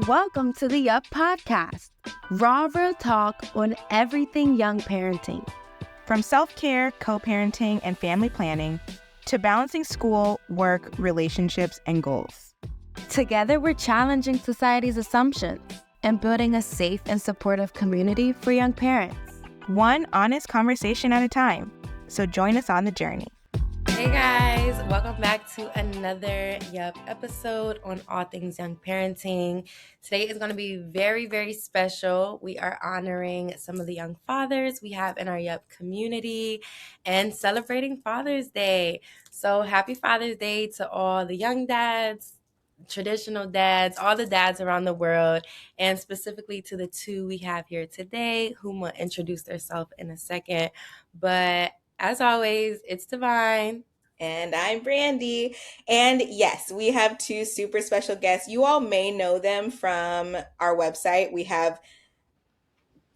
Welcome to the Up Podcast, raw real talk on everything young parenting. From self-care, co-parenting, and family planning to balancing school, work, relationships, and goals. Together, we're challenging society's assumptions and building a safe and supportive community for young parents. One honest conversation at a time. So join us on the journey. Hey guys, welcome back to another episode on all things young parenting. Today is going to be very, very special. We are honoring some of the young fathers we have in our community and celebrating Father's Day. So happy Father's Day to all the young dads, traditional dads, all the dads around the world, and specifically to the two we have here today who will introduce themselves in a second. But as always, it's Divine. And I'm Brandy. And yes, we have two super special guests. You all may know them from our website. We have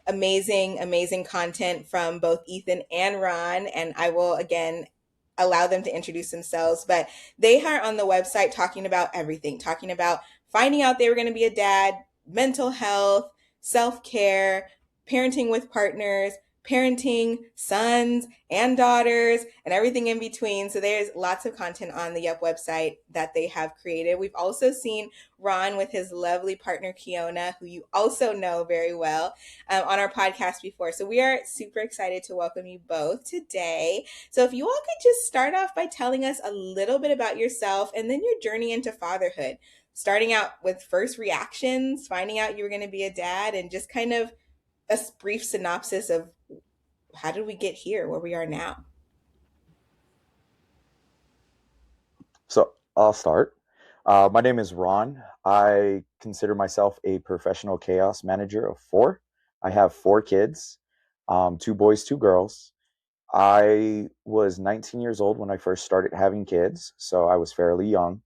amazing content from both Ethan and Ron. And I will, again, allow them to introduce themselves. But they are on the website talking about everything, talking about finding out they were going to be a dad, mental health, self-care, parenting with partners, parenting sons and daughters, and everything in between. So there's lots of content on the website that they have created. We've also seen Ron with his lovely partner, Kiona, who you also know very well, on our podcast before. So we are super excited to welcome you both today. So if you all could just start off by telling us a little bit about yourself and then your journey into fatherhood, starting out with first reactions, finding out you were going to be a dad, and just kind of a brief synopsis of how did we get here where we are now? So I'll start. My name is Ron. I consider myself a professional chaos manager of 4. I have 4 kids, 2 boys, 2 girls. I was 19 years old when I first started having kids, so I was fairly young.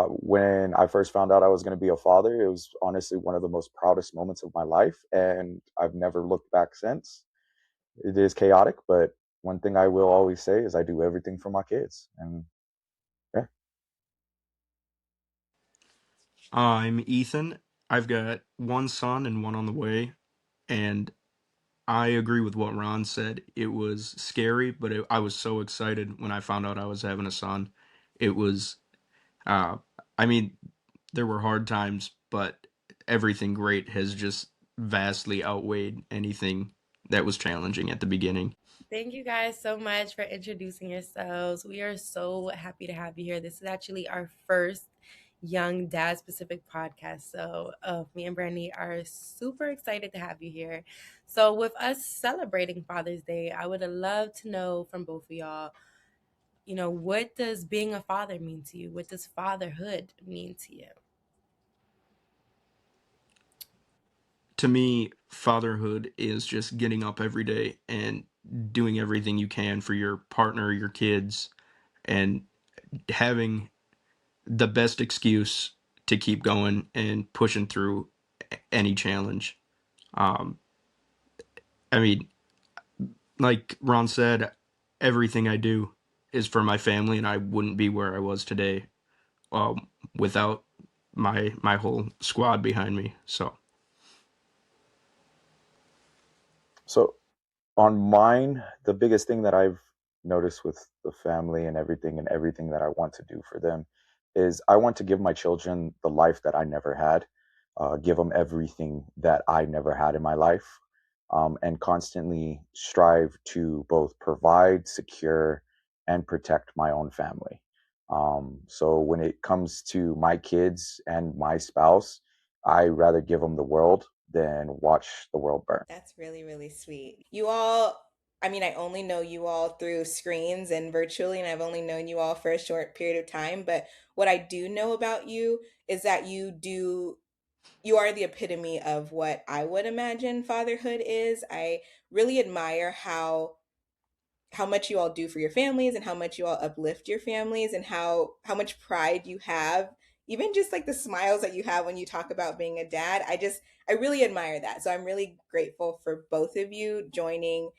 When I first found out I was going to be a father, it was honestly one of the most proudest moments of my life, and I've never looked back since. It is chaotic, but one thing I will always say is I do everything for my kids. And yeah. I'm Ethan. I've got 1 son and 1 on the way, and I agree with what Ron said. It was scary, but I was so excited when I found out I was having a son. It was, uh, I mean, there were hard times, but everything great has just vastly outweighed anything that was challenging at the beginning. Thank you guys so much for introducing yourselves. We are so happy to have you here. This is actually our first young dad specific podcast. So me and Brandy are super excited to have you here. So with us celebrating Father's Day, I would love to know from both of y'all, what does being a father mean to you? What does fatherhood mean to you? To me, fatherhood is just getting up every day and doing everything you can for your partner, your kids, and having the best excuse to keep going and pushing through any challenge. Um, I mean, like Ron said, everything I do is for my family, and I wouldn't be where I was today without my whole squad behind me. So on mine, the biggest thing that I've noticed with the family and everything that I want to do for them is I want to give my children the life that I never had, give them everything that I never had in my life, and constantly strive to both provide, secure, and protect my own family. So when it comes to my kids and my spouse, I rather give them the world than watch the world burn. That's really, really sweet. You all, I only know you all through screens and virtually, and I've only known you all for a short period of time. But what I do know about you is that you are the epitome of what I would imagine fatherhood is. I really admire how much you all do for your families and how much you all uplift your families and how much pride you have, even just like the smiles that you have when you talk about being a dad. I really admire that. So I'm really grateful for both of you joining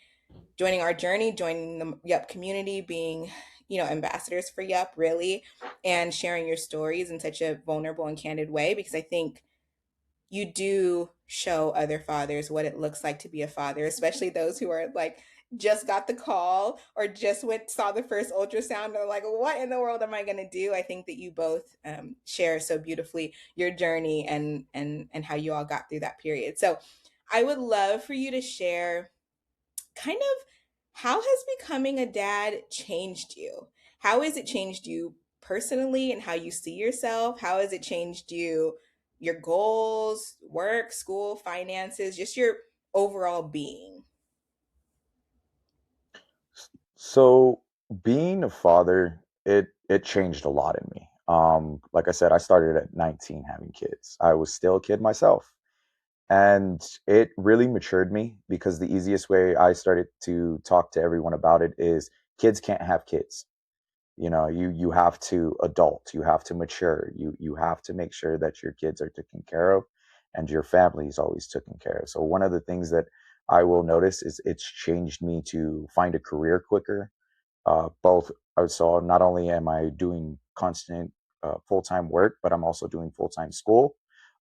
our journey, joining the Yup community, being ambassadors for Yup, really, and sharing your stories in such a vulnerable and candid way, because I think you do show other fathers what it looks like to be a father, especially those who are like just got the call or just went saw the first ultrasound and are like, what in the world am I going to do? I think that you both share so beautifully your journey and how you all got through that period. So I would love for you to share kind of how has becoming a dad changed you? How has it changed you personally and how you see yourself? How has it changed you, your goals, work, school, finances, just your overall being? So being a father, it changed a lot in me. Like I said, I started at 19 having kids. I was still a kid myself. And it really matured me because the easiest way I started to talk to everyone about it is kids can't have kids. You have to adult, you have to mature, you have to make sure that your kids are taken care of and your family is always taken care of. So one of the things that I will notice is it's changed me to find a career quicker. Both so not only am I doing constant full-time work, but I'm also doing full-time school,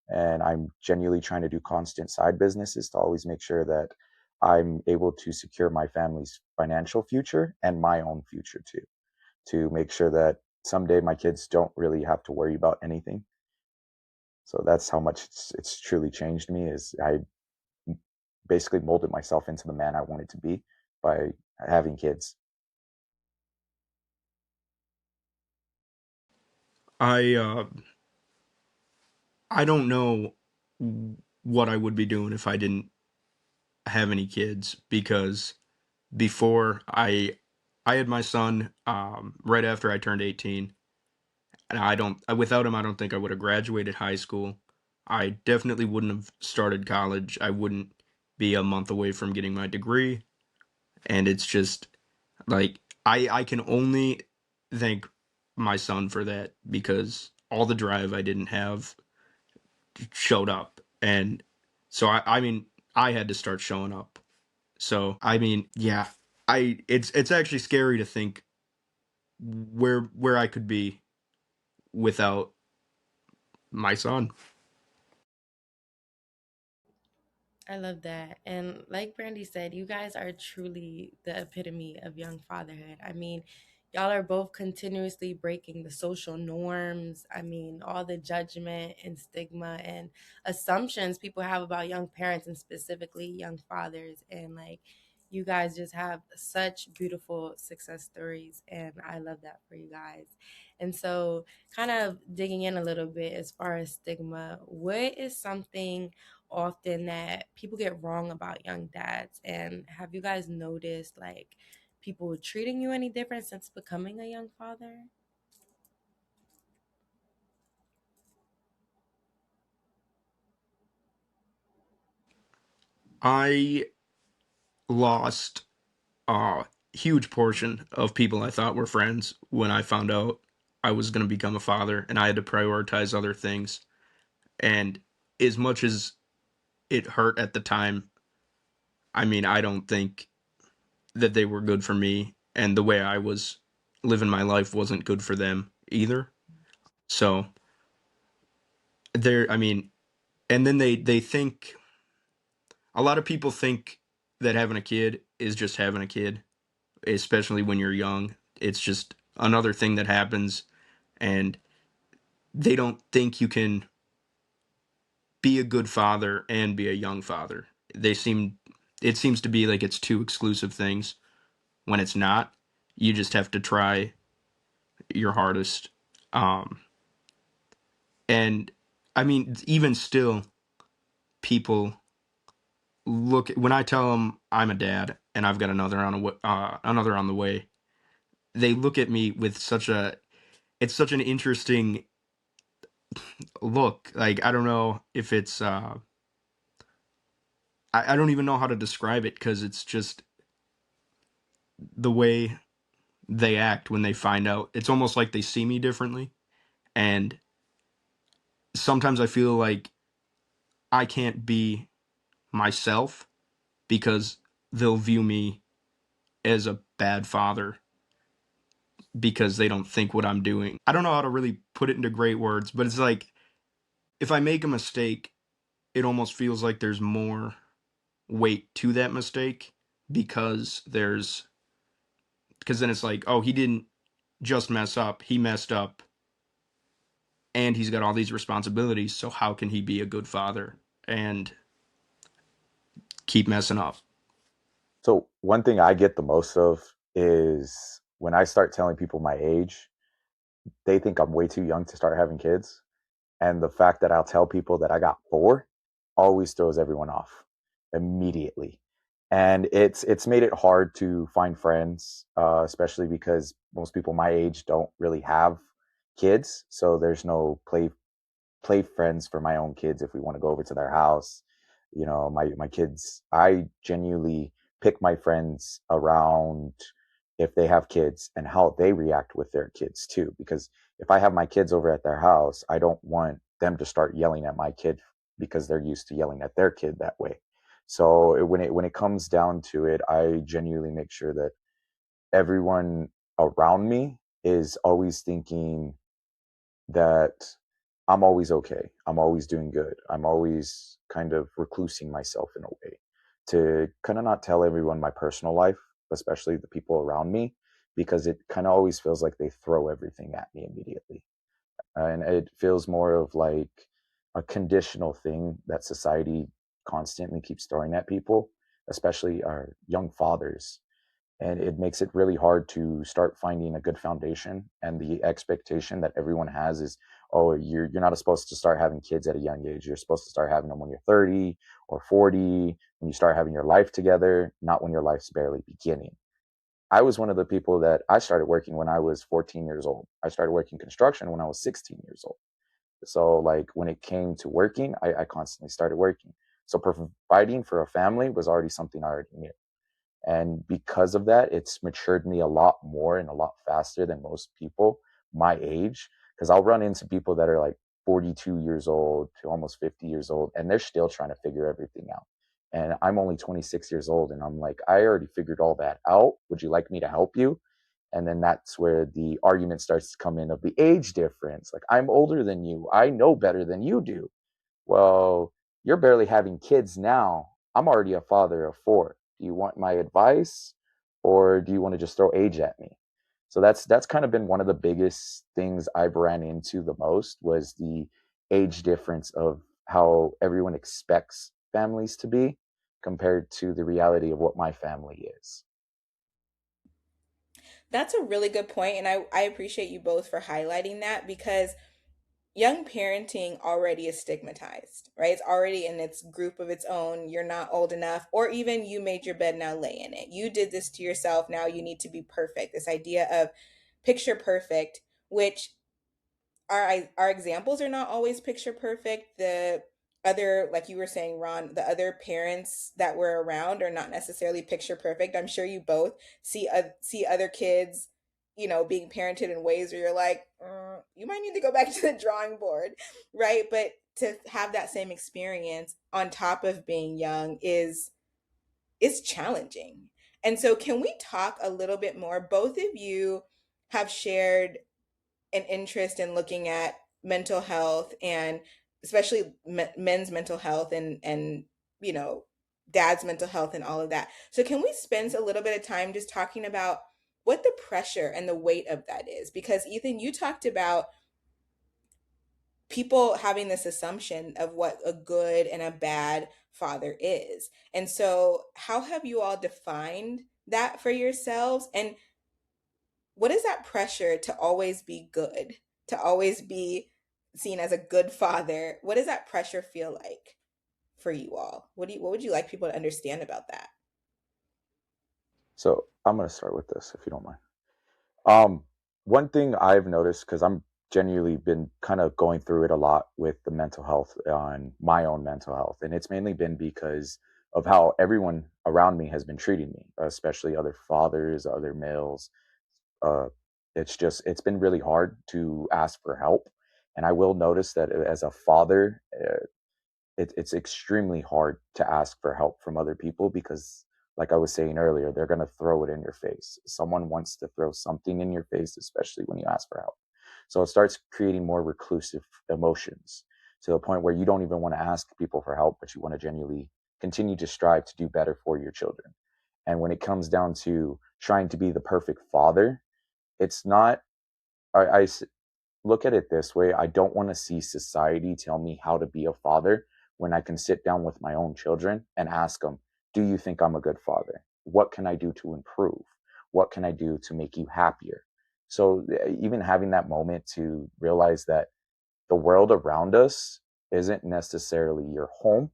and I'm genuinely trying to do constant side businesses to always make sure that I'm able to secure my family's financial future and my own future too, to make sure that someday my kids don't really have to worry about anything. So that's how much it's truly changed me. Is I basically molded myself into the man I wanted to be by having kids. I I don't know what I would be doing if I didn't have any kids, because before I had my son right after I turned 18, and without him I don't think I would have graduated high school. I definitely wouldn't have started college. I wouldn't be a month away from getting my degree, and it's just like I can only thank my son for that, because all the drive I didn't have showed up. And so I mean I had to start showing up. So I mean, yeah, I it's actually scary to think where I could be without my son. I love that. And like Brandy said, you guys are truly the epitome of young fatherhood. I mean, y'all are both continuously breaking the social norms. I mean, all the judgment and stigma and assumptions people have about young parents and specifically young fathers. And like, you guys just have such beautiful success stories. And I love that for you guys. And so, kind of digging in a little bit as far as stigma, what is something often that people get wrong about young dads? And have you guys noticed like people treating you any different since becoming a young father? I lost a huge portion of people I thought were friends when I found out I was going to become a father, and I had to prioritize other things. And as much as it hurt at the time, I mean, I don't think that they were good for me, and the way I was living my life wasn't good for them either. So I mean, and then they think, a lot of people think that having a kid is just having a kid, especially when you're young. It's just another thing that happens, and they don't think you can be a good father and be a young father. It seems to be like it's two exclusive things, when it's not. You just have to try your hardest. Um, and I mean, even still, people look when I tell them I'm a dad and I've got another on the way. They look at me with it's such an interesting look. Like, I don't know if it's I don't even know how to describe it, because it's just the way they act when they find out. It's almost like they see me differently, and sometimes I feel like I can't be myself because they'll view me as a bad father because they don't think what I'm doing. I don't know how to really put it into great words, but it's like, if I make a mistake, it almost feels like there's more weight to that mistake because then it's like, oh, he didn't just mess up, he messed up and he's got all these responsibilities, so how can he be a good father and keep messing up? So one thing I get the most of is when I start telling people my age, they think I'm way too young to start having kids. And the fact that I'll tell people that I got four always throws everyone off immediately. And it's made it hard to find friends, especially because most people my age don't really have kids. So there's no play friends for my own kids if we want to go over to their house. You know, my kids, I genuinely pick my friends around if they have kids and how they react with their kids too. Because if I have my kids over at their house, I don't want them to start yelling at my kid because they're used to yelling at their kid that way. So when it comes down to it, I genuinely make sure that everyone around me is always thinking that I'm always okay. I'm always doing good. I'm always kind of reclusing myself in a way to kind of not tell everyone my personal life, especially the people around me, because it kind of always feels like they throw everything at me immediately. And it feels more of like a conditional thing that society constantly keeps throwing at people, especially our young fathers, and it makes it really hard to start finding a good foundation. And the expectation that everyone has is, oh, you're not supposed to start having kids at a young age. You're supposed to start having them when you're 30 or 40, when you start having your life together, not when your life's barely beginning. I was one of the people that I started working when I was 14 years old. I started working construction when I was 16 years old. So like when it came to working, I constantly started working. So providing for a family was already something I already knew. And because of that, it's matured me a lot more and a lot faster than most people my age. Because I'll run into people that are like 42 years old to almost 50 years old, and they're still trying to figure everything out. And I'm only 26 years old, and I'm like, I already figured all that out. Would you like me to help you? And then that's where the argument starts to come in of the age difference. Like, I'm older than you. I know better than you do. Well, you're barely having kids now. I'm already a father of four. Do you want my advice or do you want to just throw age at me? So that's kind of been one of the biggest things I've ran into the most was the age difference of how everyone expects families to be compared to the reality of what my family is. That's a really good point, and I appreciate you both for highlighting that because young parenting already is stigmatized, right? It's already in its group of its own. You're not old enough, or even you made your bed, now lay in it. You did this to yourself, now you need to be perfect. This idea of picture perfect, which our examples are not always picture perfect. The other, like you were saying, Ron, the other parents that were around are not necessarily picture perfect. I'm sure you both see other kids, being parented in ways where you're like, you might need to go back to the drawing board, right? But to have that same experience on top of being young is challenging. And so, can we talk a little bit more? Both of you have shared an interest in looking at mental health and especially men's mental health and you know dad's mental health and all of that. So can we spend a little bit of time just talking about what the pressure and the weight of that is? Because Ethan, you talked about people having this assumption of what a good and a bad father is. And so how have you all defined that for yourselves? And what is that pressure to always be good, to always be seen as a good father? What does that pressure feel like for you all? What would you like people to understand about that? So I'm going to start with this if you don't mind. Um, One thing I've noticed, because I'm genuinely been kind of going through it a lot with the mental health on my own mental health, and it's mainly been because of how everyone around me has been treating me, especially other fathers, other males. Uh, it's been really hard to ask for help, and I will notice that as a father, it's extremely hard to ask for help from other people because like I was saying earlier, they're going to throw it in your face. Someone wants to throw something in your face, especially when you ask for help. So it starts creating more reclusive emotions. to the point where you don't even want to ask people for help, but you want to genuinely continue to strive to do better for your children. And when it comes down to trying to be the perfect father, it's not, I look at it this way. I don't want to see society tell me how to be a father when I can sit down with my own children and ask them, do you think I'm a good father? What can I do to improve? What can I do to make you happier? So, even having that moment to realize that the world around us isn't necessarily your home,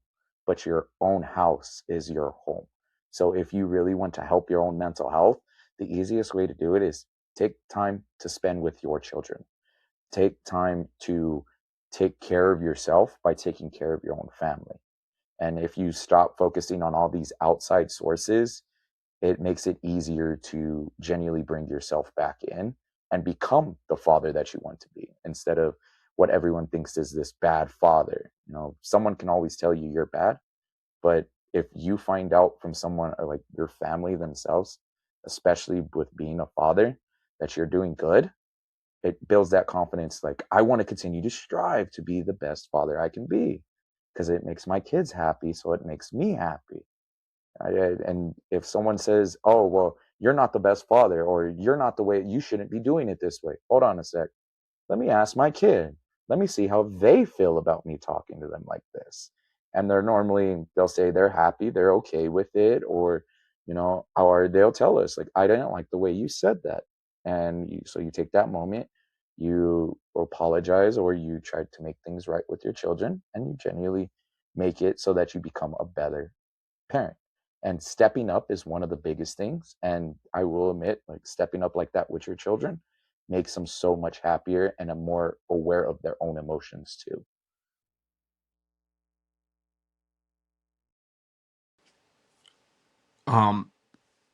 but your own house is your home. So if you really want to help your own mental health, the easiest way to do it is take time to spend with your children. Take time to take care of yourself by taking care of your own family. And if you stop focusing on all these outside sources, it makes it easier to genuinely bring yourself back in and become the father that you want to be, instead of what everyone thinks is this bad father. Someone can always tell you you're bad, but if you find out from someone or like your family themselves, especially with being a father, that you're doing good, it builds that confidence. Like, I want to continue to strive to be the best father I can be because it makes my kids happy, so it makes me happy. And if someone says, oh, well, you're not the best father, or you're not the way, you shouldn't be doing it this way. Hold on a sec. Let me ask my kid. Let me see how they feel about me talking to them like this. And they'll say they're happy, they're okay with it, or they'll tell us, like, I didn't like the way you said that. And so you take that moment, you apologize, or you try to make things right with your children, and you genuinely make it so that you become a better parent. And stepping up is one of the biggest things. And I will admit, like, stepping up like that with your children makes them so much happier and are more aware of their own emotions too. Um,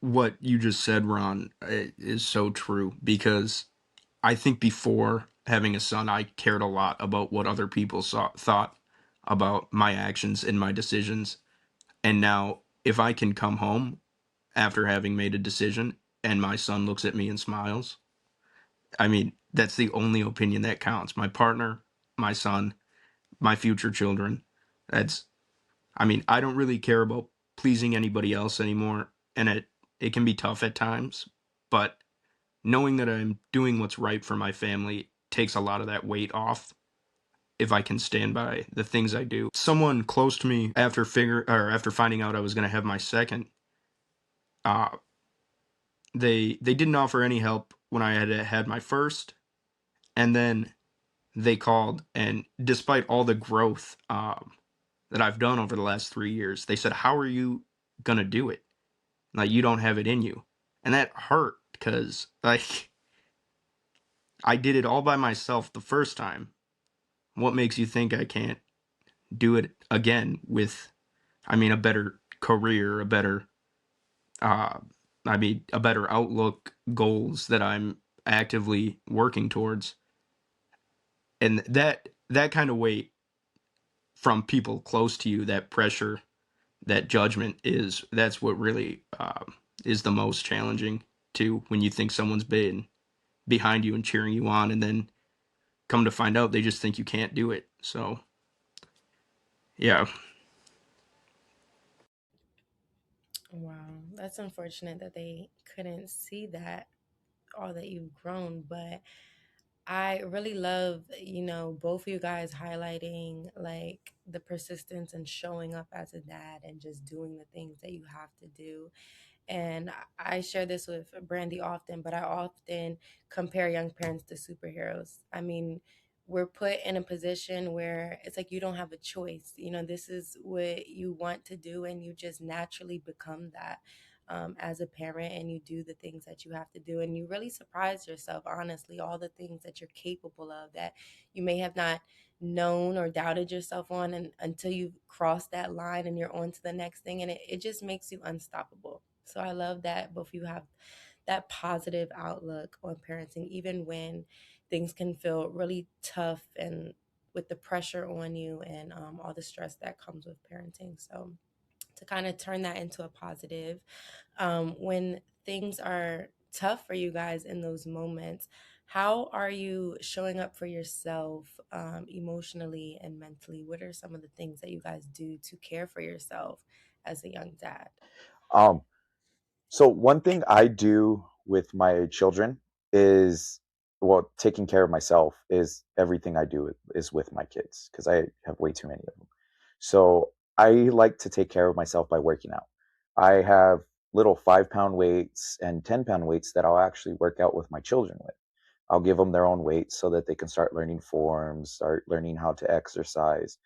what you just said, Ron, is so true because I think before having a son, I cared a lot about what other people thought about my actions and my decisions. And now, if I can come home after having made a decision and my son looks at me and smiles, I mean, that's the only opinion that counts. My partner, my son, my future children. That's, I mean, I don't really care about pleasing anybody else anymore. And it can be tough at times, but knowing that I'm doing what's right for my family takes a lot of that weight off if I can stand by the things I do. Someone close to me after finding out I was going to have my second, uh, they didn't offer any help when I had my first, and then they called, and despite all the growth that I've done over the last 3 years, they said, "How are you gonna do it? Like, you don't have it in you," and that hurt because like I did it all by myself the first time. What makes you think I can't do it again with, I mean, a better career, uh, a better outlook, goals that I'm actively working towards, and that kind of weight from people close to you, that pressure, that judgment that's what really is the most challenging too. When you think someone's been behind you and cheering you on, and then come to find out they just think you can't do it. So yeah. Wow, that's unfortunate that they couldn't see that all that you've grown, but I really love, both of you guys highlighting like the persistence and showing up as a dad and just doing the things that you have to do. And I share this with Brandy often, but I often compare young parents to superheroes. I mean, we're put in a position where it's like you don't have a choice. This is what you want to do, and you just naturally become that as a parent, and you do the things that you have to do. And you really surprise yourself, honestly, all the things that you're capable of that you may have not known or doubted yourself on, and until you cross that line and you're on to the next thing, and it just makes you unstoppable. So I love that both of you have that positive outlook on parenting, even when things can feel really tough and with the pressure on you and all the stress that comes with parenting. So to kind of turn that into a positive, when things are tough for you guys in those moments, How are you showing up for yourself emotionally and mentally? What are some of the things that you guys do to care for yourself as a young dad? Um, so one thing I do with my children is, well, taking care of myself is everything I do is with my kids because I have way too many of them. So I like to take care of myself by working out. I have little 5 pound weights and 10 pound weights that I'll actually work out with my children with. I'll give them their own weights so that they can start learning forms, start learning how to exercise.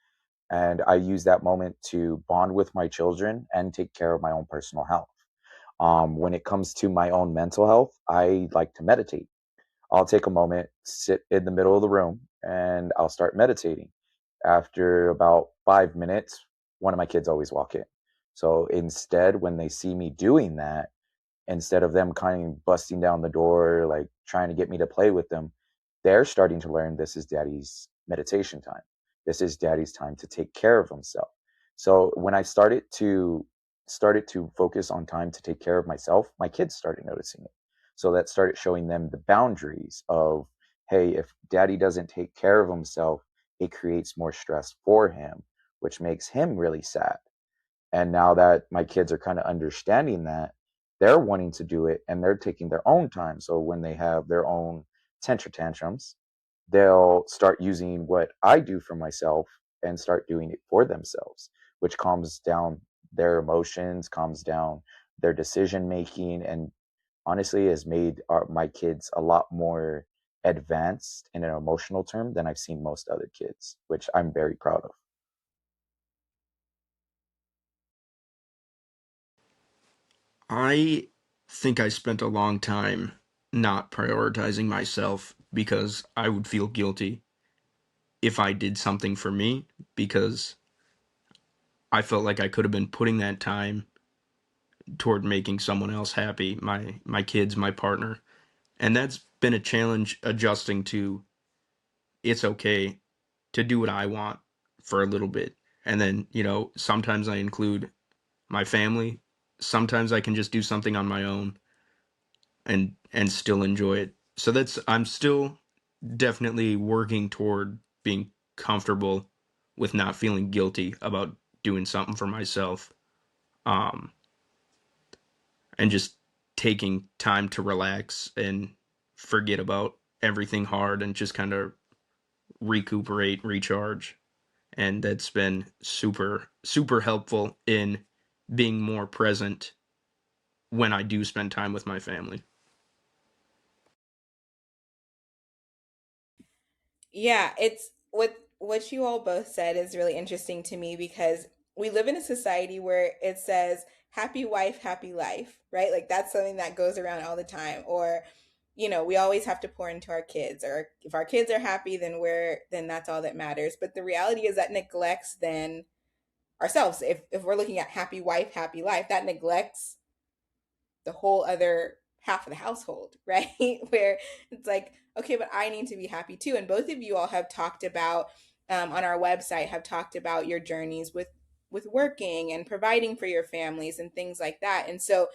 And I use that moment to bond with my children and take care of my own personal health. When it comes to my own mental health, I like to meditate. I'll take a moment, sit in the middle of the room, and I'll start meditating. After about 5 minutes, one of my kids always walk in. So instead, when they see me doing that, instead of them kind of busting down the door, like trying to get me to play with them, they're starting to learn this is daddy's meditation time. This is daddy's time to take care of himself. So when I started to focus on time to take care of myself, my kids started noticing it. So that started showing them the boundaries of, hey, if daddy doesn't take care of himself, it creates more stress for him, which makes him really sad. And now that my kids are kind of understanding that, they're wanting to do it and they're taking their own time. So when they have their own temper tantrums, they'll start using what I do for myself and start doing it for themselves, which calms down their emotions, calms down their decision making, and honestly has made my kids a lot more advanced in an emotional term than I've seen most other kids, which I'm very proud of. I think I spent a long time not prioritizing myself because I would feel guilty if I did something for me, because I felt like I could have been putting that time toward making someone else happy, my kids, my partner. And that's been a challenge, adjusting to it's okay to do what I want for a little bit. And then, sometimes I include my family. Sometimes I can just do something on my own and still enjoy it. So I'm still definitely working toward being comfortable with not feeling guilty about doing something for myself. Um and just taking time to relax and forget about everything hard and just kind of recuperate, recharge. And that's been super, super helpful in being more present when I do spend time with my family. Yeah, it's what you all both said is really interesting to me because we live in a society where it says happy wife, happy life, right? Like that's something that goes around all the time. Or, we always have to pour into our kids, or if our kids are happy, then that's all that matters. But the reality is that neglects then ourselves. If we're looking at happy wife, happy life, that neglects the whole other half of the household, right? Where it's like, okay, but I need to be happy too. And both of you all have talked about, on our website, have talked about your journeys with working and providing for your families and things like that. And so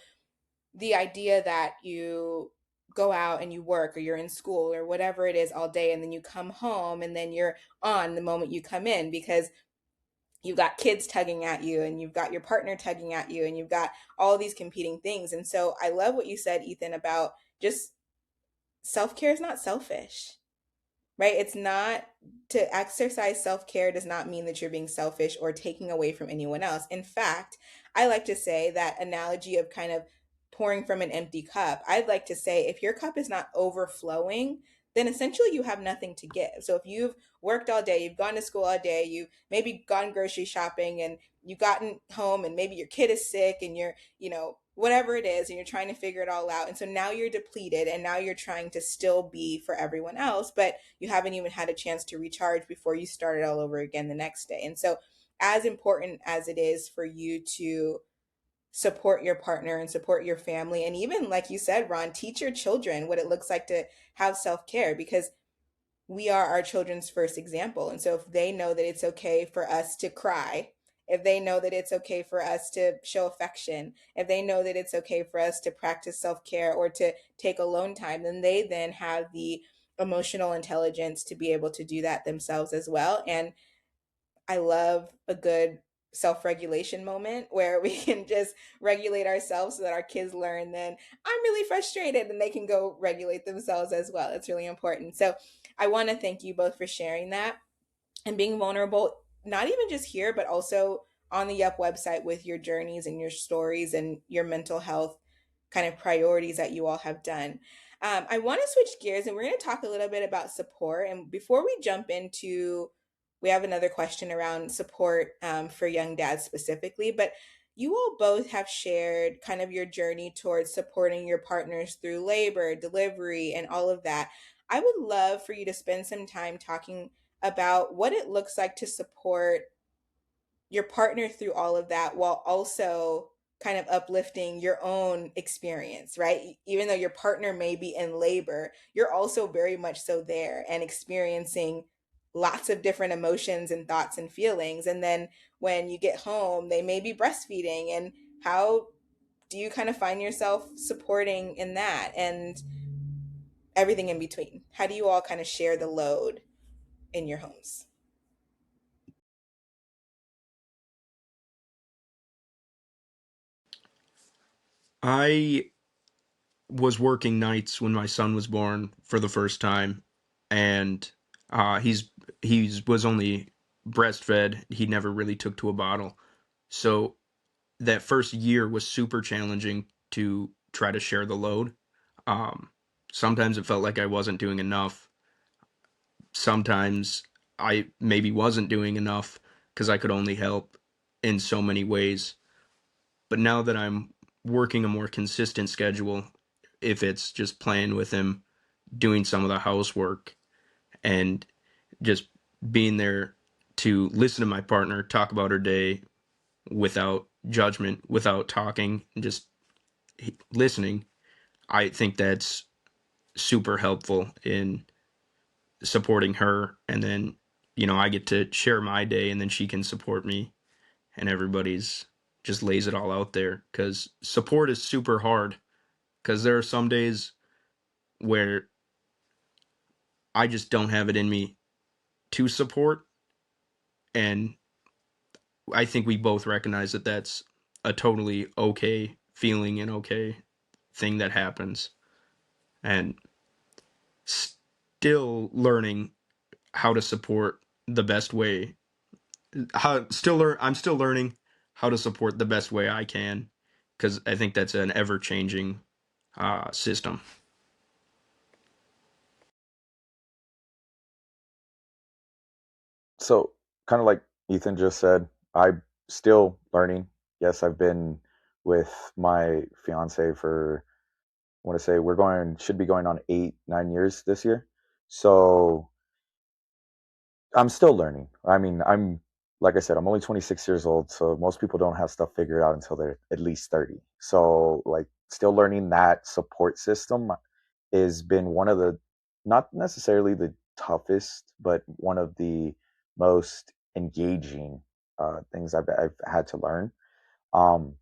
the idea that you go out and you work, or you're in school or whatever it is all day, and then you come home and then you're on the moment you come in, because you've got kids tugging at you and you've got your partner tugging at you and you've got all these competing things. And so I love what you said, Ethan, about just self-care is not selfish, right? It's not, to exercise self-care does not mean that you're being selfish or taking away from anyone else. In fact, I like to say that analogy of kind of pouring from an empty cup. I'd like to say if your cup is not overflowing, then essentially you have nothing to give. So if you've worked all day, you've gone to school all day, you've maybe gone grocery shopping, and you've gotten home and maybe your kid is sick and you're, whatever it is, and you're trying to figure it all out. And so now you're depleted and now you're trying to still be for everyone else, but you haven't even had a chance to recharge before you start it all over again the next day. And so, as important as it is for you to support your partner and support your family, and even like you said, Ron, teach your children what it looks like to have self care, because we are our children's first example. And so, if they know that it's okay for us to cry, if they know that it's okay for us to show affection, if they know that it's okay for us to practice self care or to take alone time, then they then have the emotional intelligence to be able to do that themselves as well. And I love a good self-regulation moment where we can just regulate ourselves so that our kids learn then I'm really frustrated and they can go regulate themselves as well. It's really important. So I want to thank you both for sharing that and being vulnerable, not even just here, but also on the Yup website with your journeys and your stories and your mental health kind of priorities that you all have done. I want to switch gears and we're going to talk a little bit about support. And before we jump into, we have another question around support for young dads specifically, but you all both have shared kind of your journey towards supporting your partners through labor, delivery, and all of that. I would love for you to spend some time talking about what it looks like to support your partner through all of that while also kind of uplifting your own experience, right? Even though your partner may be in labor, you're also very much so there and experiencing lots of different emotions and thoughts and feelings. And then when you get home, they may be breastfeeding. And how do you kind of find yourself supporting in that and everything in between? How do you all kind of share the load in your homes? I was working nights when my son was born for the first time, and he's was only breastfed. He never really took to a bottle, so that first year was super challenging to try to share the load. Um, Sometimes it felt like I wasn't doing enough. Sometimes I maybe wasn't doing enough because I could only help in so many ways. But now that I'm working a more consistent schedule, if it's just playing with him, doing some of the housework, and just being there to listen to my partner talk about her day without judgment, without talking, just listening, I think that's super helpful in supporting her. And then, I get to share my day and then she can support me, and everybody's just lays it all out there because support is super hard. Because there are some days where I just don't have it in me to support. And I think we both recognize that that's a totally okay feeling and okay thing that happens. And still learning how to support the best way. I'm still learning how to support the best way I can because I think that's an ever changing system. So, kind of like Ethan just said, I'm still learning. Yes, I've been with my fiance for, I want to say should be going on 8, 9 years this year. So I'm still learning. I mean, like I said, I'm only 26 years old, so most people don't have stuff figured out until they're at least 30. So, like, still learning that support system has been one of the, not necessarily the toughest, but one of the most engaging things I've had to learn. Um,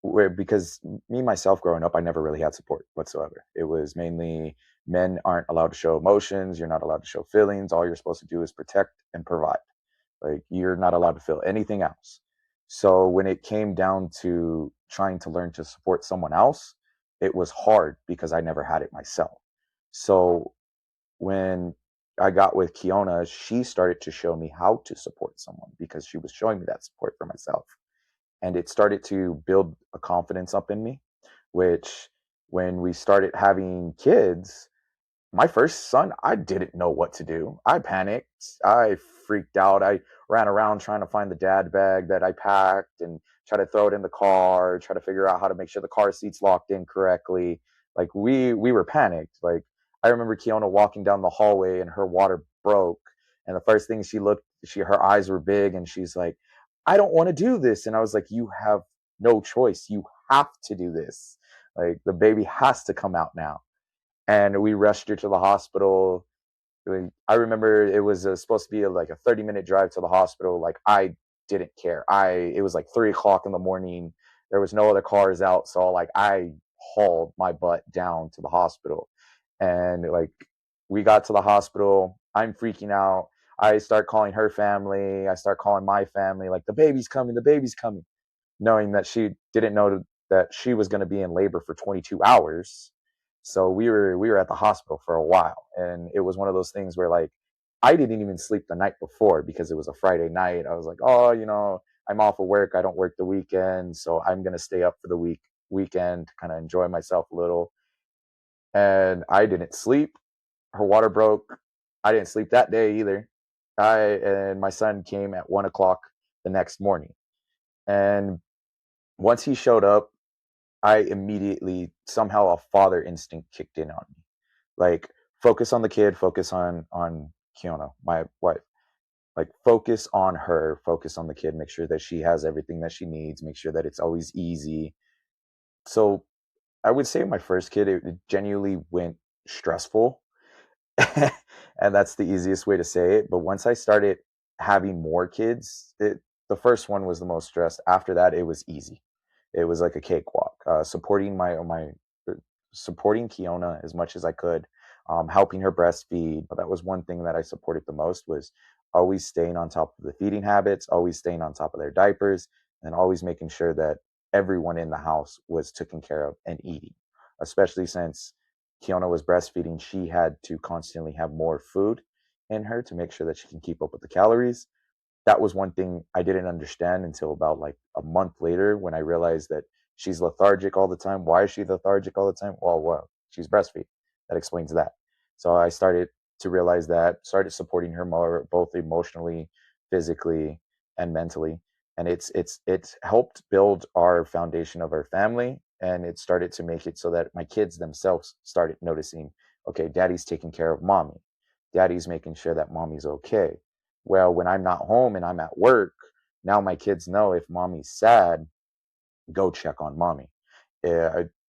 where because me myself growing up, I never really had support whatsoever. It was mainly men aren't allowed to show emotions. You're not allowed to show feelings. All you're supposed to do is protect and provide. Like you're not allowed to feel anything else. So when it came down to trying to learn to support someone else, it was hard because I never had it myself. So when I got with Kiona, she started to show me how to support someone because she was showing me that support for myself. And it started to build a confidence up in me, which when we started having kids, my first son, I didn't know what to do. I panicked. I freaked out. I ran around trying to find the dad bag that I packed and try to throw it in the car, try to figure out how to make sure the car seat's locked in correctly. Like we were panicked. Like I remember Kiona walking down the hallway and her water broke. And the first thing her eyes were big and she's like, I don't want to do this. And I was like, you have no choice. You have to do this. Like the baby has to come out now, and we rushed her to the hospital. I remember it was supposed to be like a 30-minute drive to the hospital. Like I didn't care. It was like 3 o'clock in the morning. There was no other cars out, so like I hauled my butt down to the hospital, and like we got to the hospital. I'm freaking out. I start calling her family. I start calling my family, like, the baby's coming, the baby's coming, knowing that she didn't know that she was going to be in labor for 22 hours. So we were at the hospital for a while, and it was one of those things where, like, I didn't even sleep the night before because it was a Friday night. I was like, oh, I'm off of work. I don't work the weekend, so I'm going to stay up for the weekend to kind of enjoy myself a little. And I didn't sleep. Her water broke. I didn't sleep that day either. I and my son came at 1 o'clock the next morning. And once he showed up, I immediately, somehow, a father instinct kicked in on me. Like, focus on the kid, focus on Kiona, my wife. Like, focus on her, focus on the kid, make sure that she has everything that she needs, make sure that it's always easy. So I would say my first kid, it genuinely went stressful. And that's the easiest way to say it. But once I started having more kids, the first one was the most stressed. After that, it was easy. It was like a cakewalk. Supporting Kiona as much as I could, helping her breastfeed. But that was one thing that I supported the most, was always staying on top of the feeding habits, always staying on top of their diapers, and always making sure that everyone in the house was taken care of and eating. Especially since Kiona was breastfeeding, she had to constantly have more food in her to make sure that she can keep up with the calories. That was one thing I didn't understand until about like a month later, when I realized that she's lethargic all the time. Why is she lethargic all the time? Well, she's breastfeeding. That explains that. So I started to realize that, started supporting her more, both emotionally, physically, and mentally. And it's helped build our foundation of our family. And it started to make it so that my kids themselves started noticing, okay, daddy's taking care of mommy. Daddy's making sure that mommy's okay. Well, when I'm not home and I'm at work, now my kids know if mommy's sad, go check on mommy.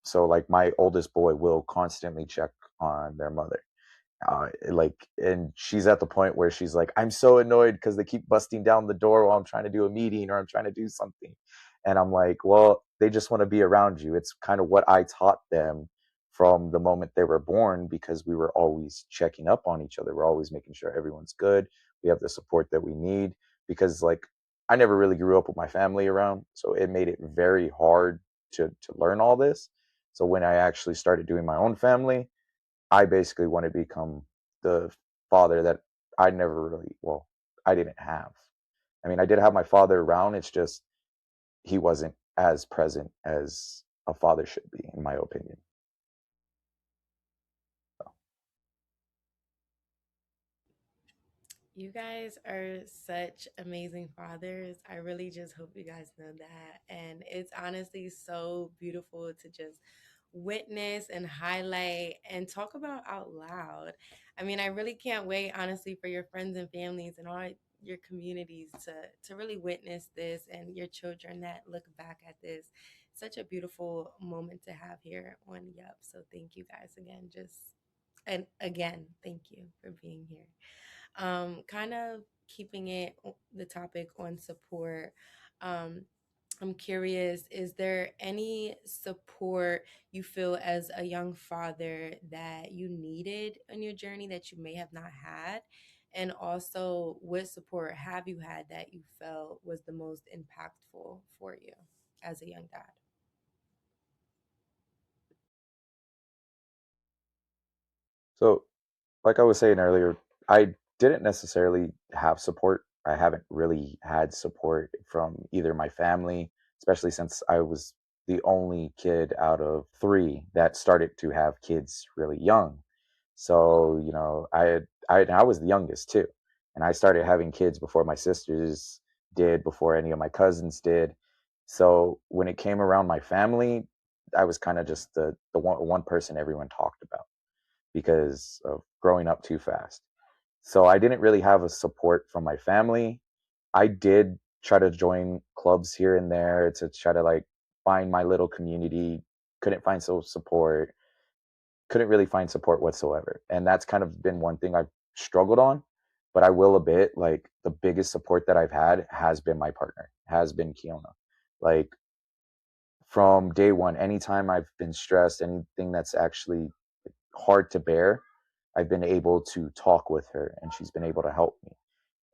So, like, my oldest boy will constantly check on their mother. And she's at the point where she's like, I'm so annoyed because they keep busting down the door while I'm trying to do a meeting or I'm trying to do something. And I'm like, well, they just want to be around you. It's kind of what I taught them from the moment they were born, because we were always checking up on each other. We're always making sure everyone's good. We have the support that we need, because, like, I never really grew up with my family around. So it made it very hard to learn all this. So when I actually started doing my own family, I basically want to become the father that I never really, well, I didn't have. I mean, I did have my father around. It's just he wasn't as present as a father should be, in my opinion. You guys are such amazing fathers. I really just hope you guys know that. And it's honestly so beautiful to just witness and highlight and talk about out loud. I mean, I really can't wait, honestly, for your friends and families and all your communities to really witness this, and your children that look back at this. Such a beautiful moment to have here on Yup. So thank you guys again. And again, thank you for being here. Kind of keeping the topic on support. Um, I'm curious, is there any support you feel as a young father that you needed in your journey that you may have not had? And also, what support have you had that you felt was the most impactful for you as a young dad? So, like I was saying earlier, I didn't necessarily have support. I haven't really had support from either my family, especially since I was the only kid out of three that started to have kids really young. So, I was the youngest too. And I started having kids before my sisters did, before any of my cousins did. So when it came around my family, I was kind of just the one person everyone talked about, because of growing up too fast. So I didn't really have a support from my family. I did try to join clubs here and there to try to, like, find my little community. Couldn't find support. Couldn't really find support whatsoever. And that's kind of been one thing I've struggled on. But I will admit, like, the biggest support that I've had has been my partner, has been Kiona. Like, from day one, anytime I've been stressed, anything that's actually hard to bear, I've been able to talk with her and she's been able to help me.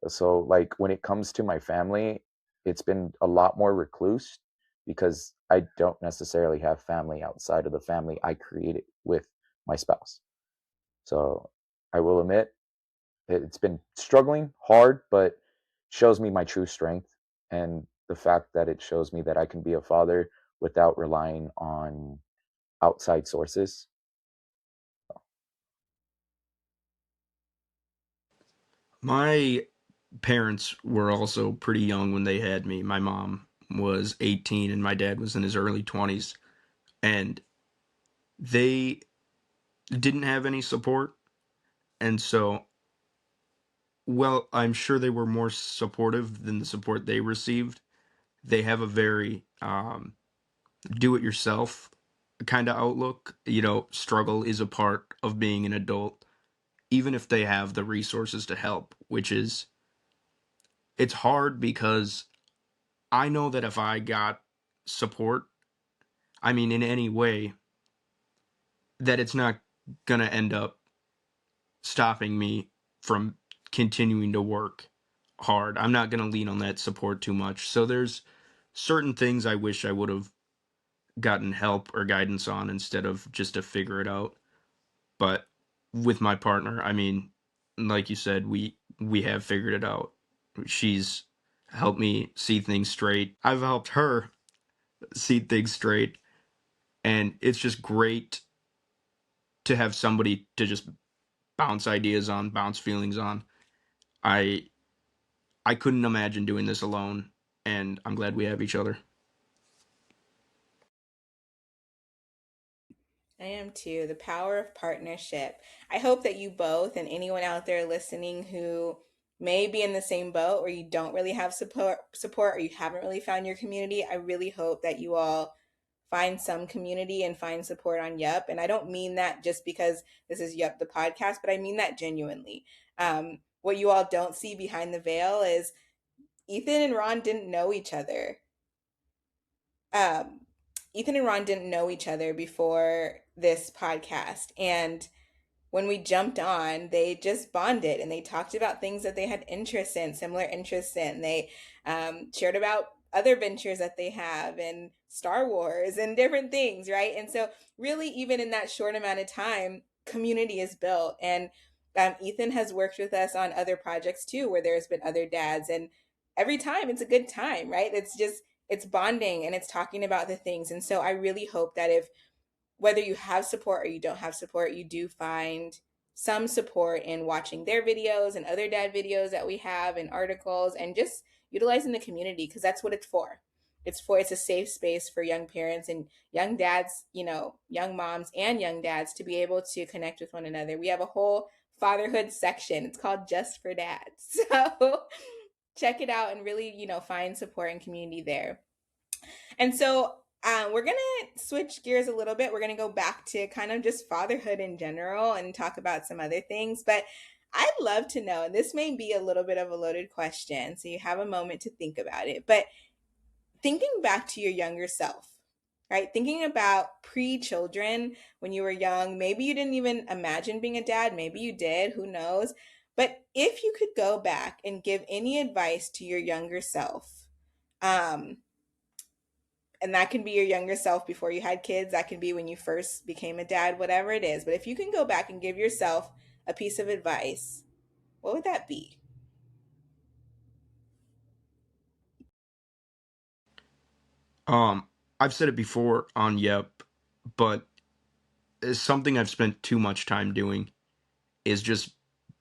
So like when it comes to my family, it's been a lot more recluse because I don't necessarily have family outside of the family I created with my spouse. So I will admit it's been struggling hard, but shows me my true strength and the fact that it shows me that I can be a father without relying on outside sources. My parents were also pretty young when they had me. My mom was 18 and my dad was in his early 20s. And they didn't have any support. And so, well, I'm sure they were more supportive than the support they received. They have a very do it yourself kind of outlook. You know, struggle is a part of being an adult, even if they have the resources to help, which is, it's hard because I know that if I got support, I mean, in any way, that it's not going to end up stopping me from continuing to work hard. I'm not going to lean on that support too much. So there's certain things I wish I would have gotten help or guidance on instead of just to figure it out. But with my partner, I mean, like you said, we have figured it out. She's helped me see things straight. I've helped her see things straight, and it's just great to have somebody to just bounce ideas on, bounce feelings on. I I couldn't imagine doing this alone, and I'm glad we have each other. I am too. The power of partnership. I hope that you both and anyone out there listening who may be in the same boat or you don't really have support or you haven't really found your community, I really hope that you all find some community and find support on Yup. And I don't mean that just because this is Yup the podcast, but I mean that genuinely. What you all don't see behind the veil is Ethan and Ron didn't know each other. um, Ethan and Ron didn't know each other before this podcast. And when we jumped on, they just bonded and they talked about things that they had interest in, similar interests in. They shared about other ventures that they have and Star Wars and different things, right? And so, really, even in that short amount of time, community is built. And Ethan has worked with us on other projects too, where there's been other dads. And every time it's a good time, right? It's bonding and it's talking about the things. And so, I really hope that if whether you have support or you don't have support, you do find some support in watching their videos and other dad videos that we have and articles and just utilizing the community because that's what it's for. It's a safe space for young parents and young dads, young moms and young dads to be able to connect with one another. We have a whole fatherhood section. It's called Just for Dads. So check it out and really, find support and community there. And so we're going to switch gears a little bit. We're going to go back to kind of just fatherhood in general and talk about some other things. But I'd love to know, and this may be a little bit of a loaded question, so you have a moment to think about it. But thinking back to your younger self, right? Thinking about pre children when you were young, maybe you didn't even imagine being a dad, maybe you did, who knows? But if you could go back and give any advice to your younger self, um, and that can be your younger self before you had kids, that can be when you first became a dad, whatever it is. But if you can go back and give yourself a piece of advice, what would that be? Um, I've said it before on Yep, but it's something I've spent too much time doing is just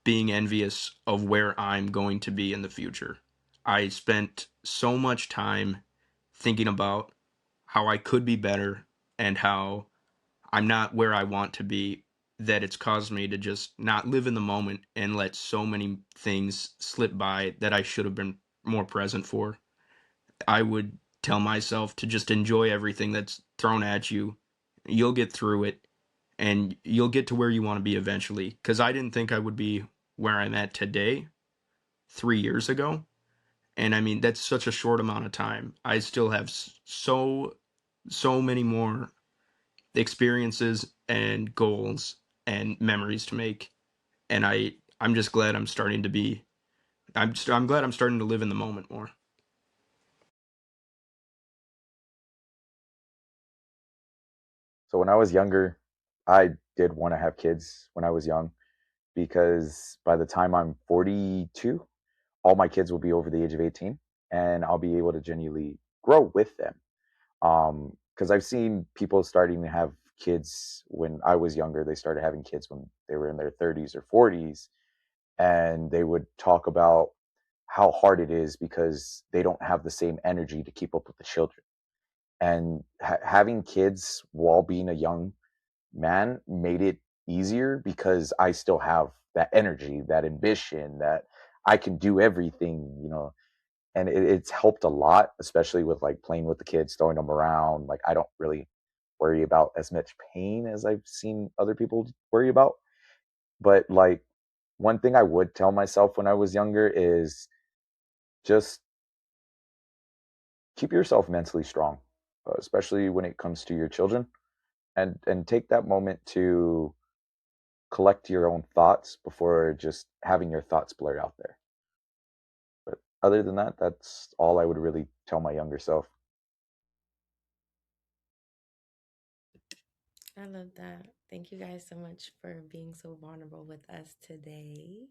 being envious of where I'm going to be in the future. I spent so much time thinking about how I could be better and how I'm not where I want to be, that it's caused me to just not live in the moment and let so many things slip by that I should have been more present for. I would tell myself to just enjoy everything that's thrown at you. You'll get through it and you'll get to where you want to be eventually. Because I didn't think I would be where I'm at today 3 years ago. And I mean, that's such a short amount of time. I still have so many more experiences and goals and memories to make. and I'm just glad I'm glad I'm starting to live in the moment more. So when I was younger, I did want to have kids when I was young because by the time I'm 42, all my kids will be over the age of 18 and I'll be able to genuinely grow with them. Because I've seen people starting to have kids when I was younger. They started having kids when they were in their 30s or 40s, and they would talk about how hard it is because they don't have the same energy to keep up with the children. And having kids while being a young man made it easier because I still have that energy, that ambition, that I can do everything, and it's helped a lot, especially with like playing with the kids, throwing them around. Like I don't really worry about as much pain as I've seen other people worry about. But like one thing I would tell myself when I was younger is just keep yourself mentally strong, especially when it comes to your children, and take that moment to collect your own thoughts before just having your thoughts blurred out there. But other than that, that's all I would really tell my younger self. I love that. Thank you guys so much for being so vulnerable with us today.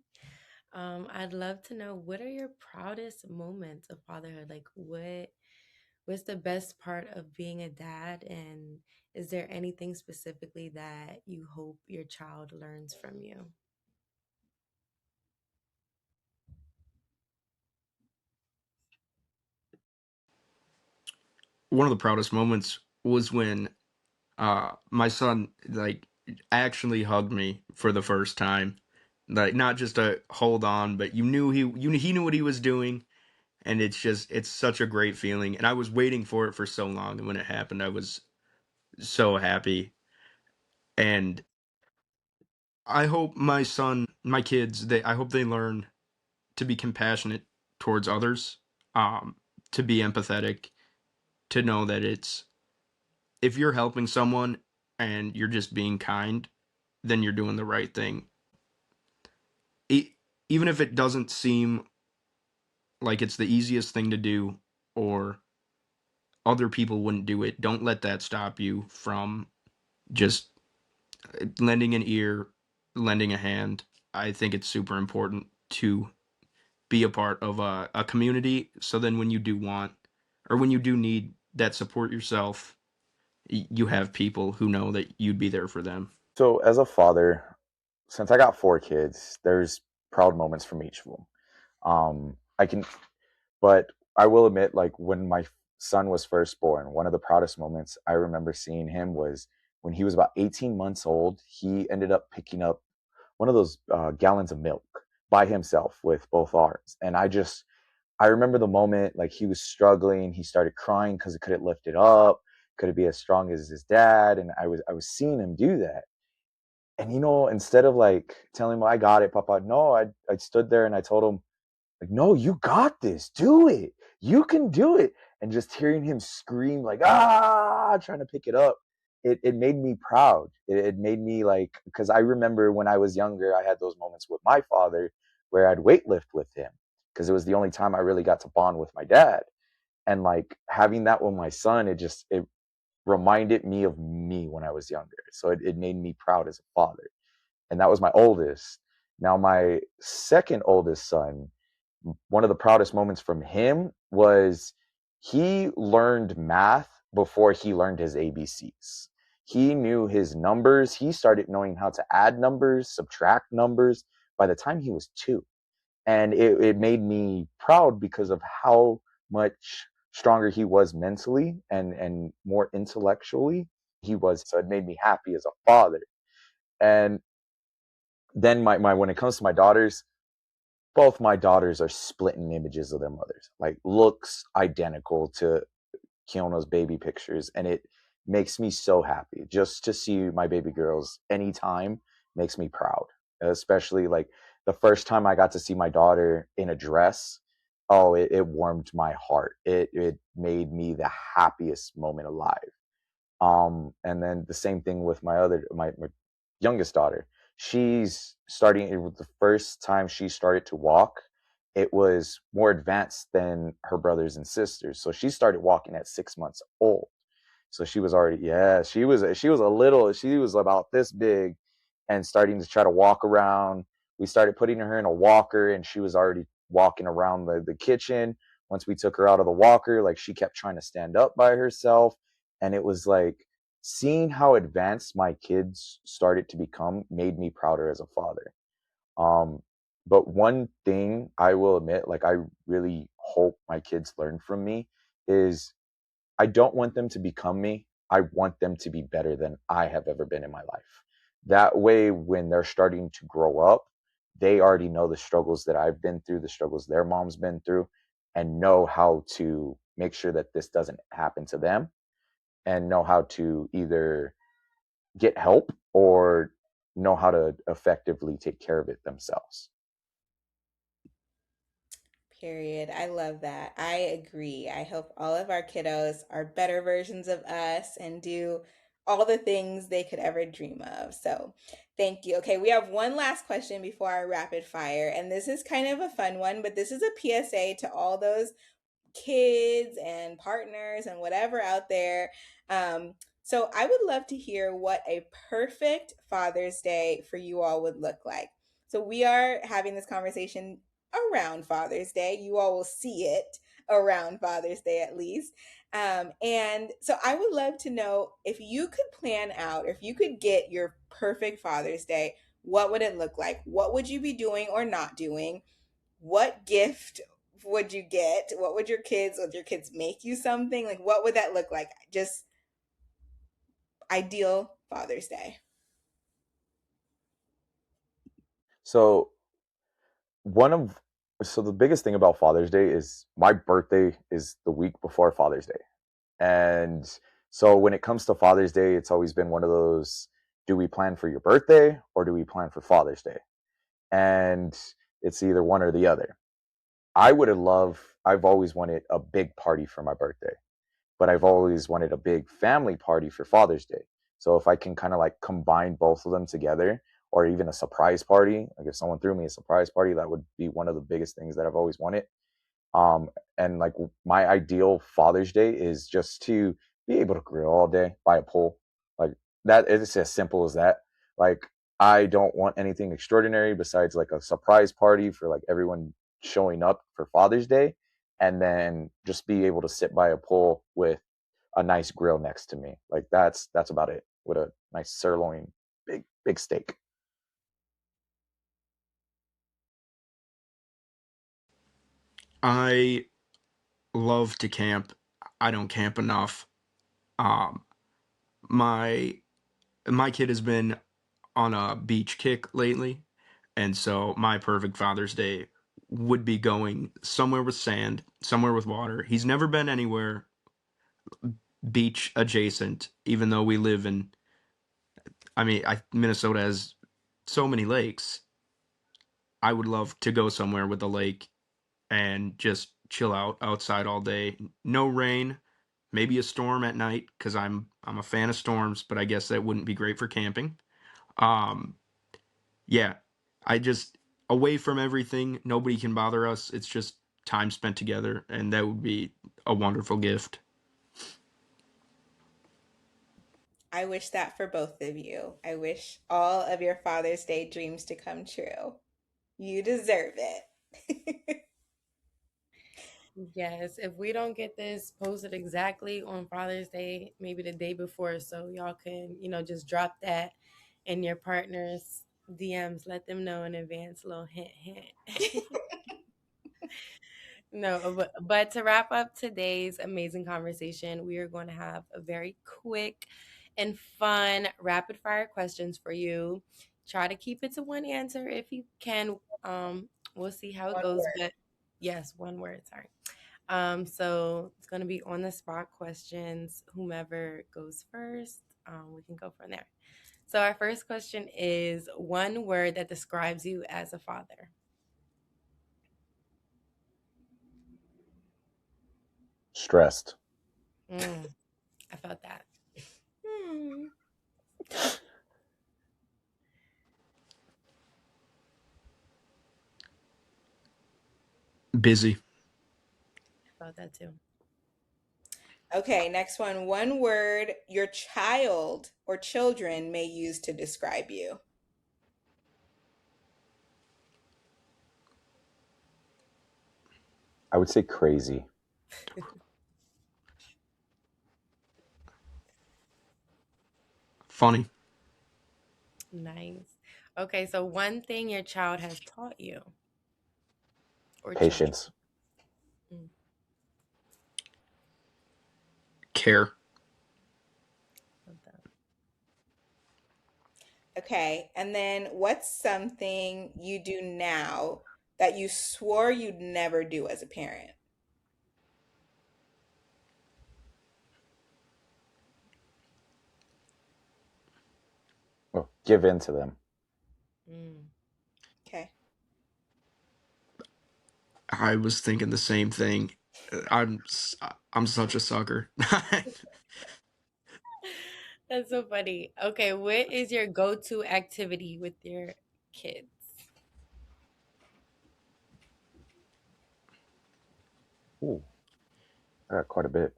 I'd love to know, what are your proudest moments of fatherhood? Like what's the best part of being a dad, and is there anything specifically that you hope your child learns from you? One of the proudest moments was when my son like actually hugged me for the first time. Like not just a hold on, but he knew what he was doing, and it's such a great feeling. And I was waiting for it for so long, and when it happened, I was so happy. And I hope my kids, they I hope they learn to be compassionate towards others, um, to be empathetic, to know that it's if you're helping someone and you're just being kind, then you're doing the right thing. E- Even if it doesn't seem like it's the easiest thing to do, or other people wouldn't do it, don't let that stop you from just lending an ear, lending a hand. I think it's super important to be a part of a community. So then when you do want, or when you do need that support yourself, you have people who know that you'd be there for them. So as a father, since I got four kids, there's proud moments from each of them. I can, but I will admit, like when my son was first born, one of the proudest moments I remember seeing him was when he was about 18 months old. He ended up picking up one of those gallons of milk by himself with both arms. And I remember the moment, like he was struggling. He started crying because he couldn't lift it up. Could it be as strong as his dad? And I was seeing him do that. And instead of like telling him, I got it, Papa, no, I stood there and I told him, like, no, you got this. Do it. You can do it. And just hearing him scream like, trying to pick it up, it made me proud. It made me like, because I remember when I was younger, I had those moments with my father where I'd weightlift with him because it was the only time I really got to bond with my dad. And like having that with my son, it reminded me of me when I was younger. So it made me proud as a father. And that was my oldest. Now, my second oldest son, one of the proudest moments from him was he learned math before he learned his ABCs. He knew his numbers. He started knowing how to add numbers, subtract numbers by the time he was two. And it made me proud because of how much stronger he was mentally and more intellectually he was. So it made me happy as a father. And then my when it comes to my daughters, both my daughters are splitting images of their mothers, like looks identical to Kiona's baby pictures, and it makes me so happy just to see my baby girls anytime makes me proud. Especially like the first time I got to see my daughter in a dress, oh, it warmed my heart. It made me the happiest moment alive. And then the same thing with my youngest daughter. she's starting, it was the first time she started to walk, it was more advanced than her brothers and sisters. So she started walking at 6 months old. So she was already, yeah, she was about this big and starting to try to walk around. We started putting her in a walker and she was already walking around the kitchen. Once we took her out of the walker, like she kept trying to stand up by herself. And it was like seeing how advanced my kids started to become made me prouder as a father. Um, but one thing I will admit, like I really hope my kids learn from me is I don't want them to become me. I want them to be better than I have ever been in my life. That way, when they're starting to grow up, they already know the struggles that I've been through, the struggles their mom's been through, and know how to make sure that this doesn't happen to them and know how to either get help or know how to effectively take care of it themselves. Period. I love that. I agree. I hope all of our kiddos are better versions of us and do all the things they could ever dream of. So, thank you. Okay, we have one last question before our rapid fire, and this is kind of a fun one, but this is a PSA to all those kids and partners and whatever out there. So I would love to hear what a perfect Father's Day for you all would look like. So we are having this conversation around Father's Day. You all will see it around Father's Day at least. And so I would love to know if you could plan out, if you could get your perfect Father's Day, what would it look like? What would you be doing or not doing? What gift would you get? What would your kids make you something? Like, what would that look like? Just ideal Father's Day. So one of so the biggest thing about Father's Day is my birthday is the week before Father's Day. And so when it comes to Father's Day, it's always been one of those, do we plan for your birthday or do we plan for Father's Day? And it's either one or the other. I've always wanted a big party for my birthday, but I've always wanted a big family party for Father's Day. So if I can kind of like combine both of them together, or even a surprise party, like if someone threw me a surprise party, that would be one of the biggest things that I've always wanted. Um, and like my ideal Father's Day is just to be able to grill all day by a pool. Like that, it's as simple as that. Like I don't want anything extraordinary besides like a surprise party for like everyone showing up for Father's Day, and then just be able to sit by a pool with a nice grill next to me. Like that's about it. With a nice sirloin, big steak. I love to camp. I don't camp enough. Um, my my kid has been on a beach kick lately, and so my perfect Father's Day would be going somewhere with sand, somewhere with water. He's never been anywhere beach adjacent, even though we live in. I mean, Minnesota has so many lakes. I would love to go somewhere with a lake and just chill out outside all day. No rain, maybe a storm at night because I'm a fan of storms, but I guess that wouldn't be great for camping. Um, yeah, I just away from everything. Nobody can bother us. It's just time spent together, and that would be a wonderful gift. I wish that for both of you. I wish all of your Father's Day dreams to come true. You deserve it. Yes, if we don't get this posted exactly on Father's Day, maybe the day before, so y'all can, just drop that in your partner's DMs. Let them know in advance, little hint, hint. No, but to wrap up today's amazing conversation, we are going to have a very quick and fun rapid fire questions for you. Try to keep it to one answer if you can. We'll see how it One goes, word. but yes, one word. Sorry. So it's going to be on the spot questions. Whomever goes first, we can go from there. So our first question is one word that describes you as a father. Stressed. Mm, I felt that. Hmm. Busy. About that too. Okay, next one. One word your child or children may use to describe you. I would say crazy. Funny. Nice. Okay, so one thing your child has taught you or children. Patience. Mm, Care. love that. Okay, and then what's something you do now that you swore you'd never do as a parent? Oh, give in to them. Mm. Okay. I was thinking the same thing. I'm such a sucker. That's so funny. Okay, what is your go-to activity with your kids? Ooh, I got quite a bit.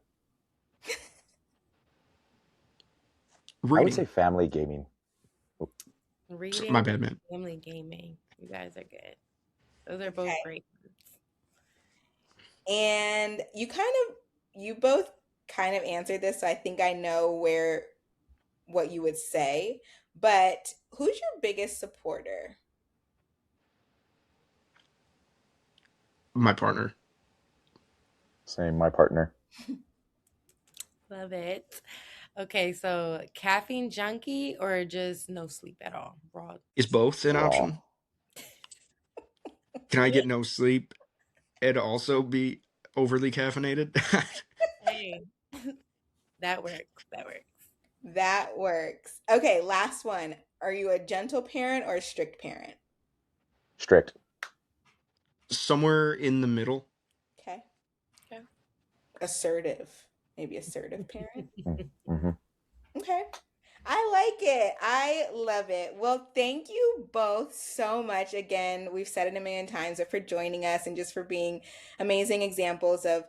I would say Reading. family gaming. Reading My and bad, man. family gaming. You guys are good. Those are both Okay. great. And you both kind of answered this, so I think I know what you would say. But who's your biggest supporter? My partner. Same, my partner. Love it. Okay, so caffeine junkie or just no sleep at all? Raw. Is both an Raw. option? Can I get no sleep and also be overly caffeinated? Hey, that works. That works. That works. Okay, last one. Are you a gentle parent or a strict parent? Strict. Somewhere in the middle. Okay. Okay. Assertive. Maybe assertive parent. Mm-hmm. Okay. I like it. I love it. Well, thank you both so much. Again, we've said it a million times, but for joining us and just for being amazing examples of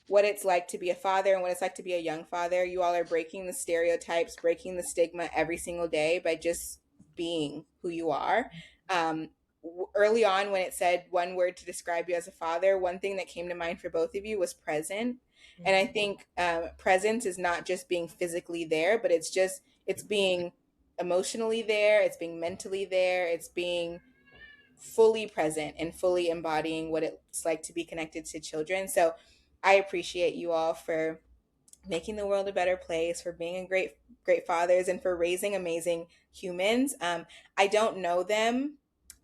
what it's like to be a father and what it's like to be a young father. You all are breaking the stereotypes, breaking the stigma every single day by just being who you are. Um, Early on, when it said one word to describe you as a father, one thing that came to mind for both of you was present. And I think presence is not just being physically there, but it's being emotionally there, it's being mentally there, it's being fully present and fully embodying what it's like to be connected to children. So I appreciate you all for making the world a better place, for being a great fathers, and for raising amazing humans. I don't know them.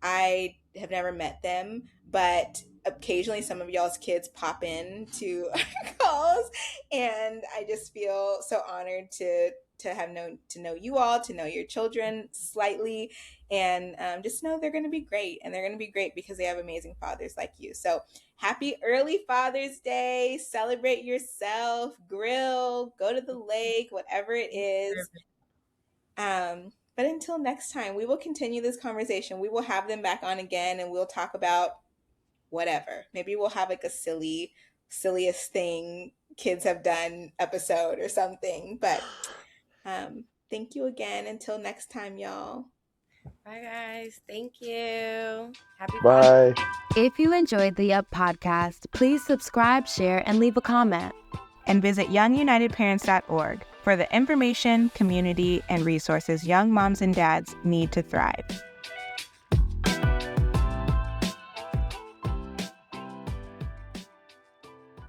I have never met them, but occasionally some of y'all's kids pop in to our calls, and I just feel so honored to have known to know you all, to know your children slightly, and just know they're going to be great, and they're going to be great because they have amazing fathers like you. So happy early Father's Day. Celebrate yourself, grill, go to the lake, whatever it is. But until next time, we will continue this conversation. We will have them back on again and we'll talk about whatever. Maybe we'll have like a silliest thing kids have done episode or something. But thank you again. Until next time, y'all. Bye, guys. Thank you. Happy Father's Bye. If you enjoyed the Up podcast, please subscribe, share, and leave a comment. And visit youngunitedparents.org for the information, community, and resources young moms and dads need to thrive.